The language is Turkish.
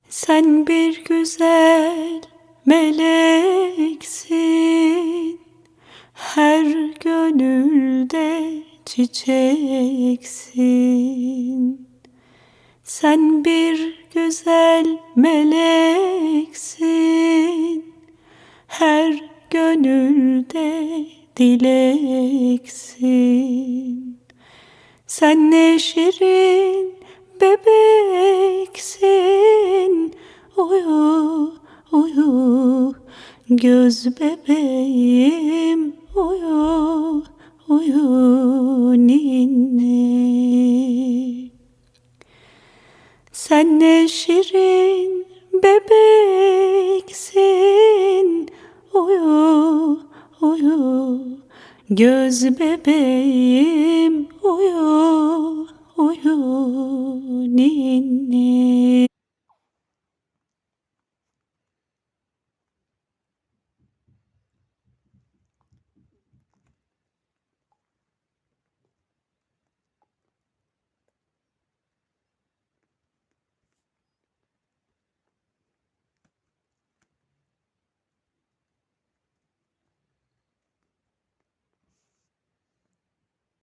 Sen bir güzel meleksin, her gönülde çiçeksin. Sen bir güzel meleksin, her gönülde dileksin. Sen ne şirin bebeksin, uyu uyu göz bebeğim, uyu uyu ninni. Sen ne şirin bebeksin, uyu uyu göz bebeğim, uyu uyu ninni.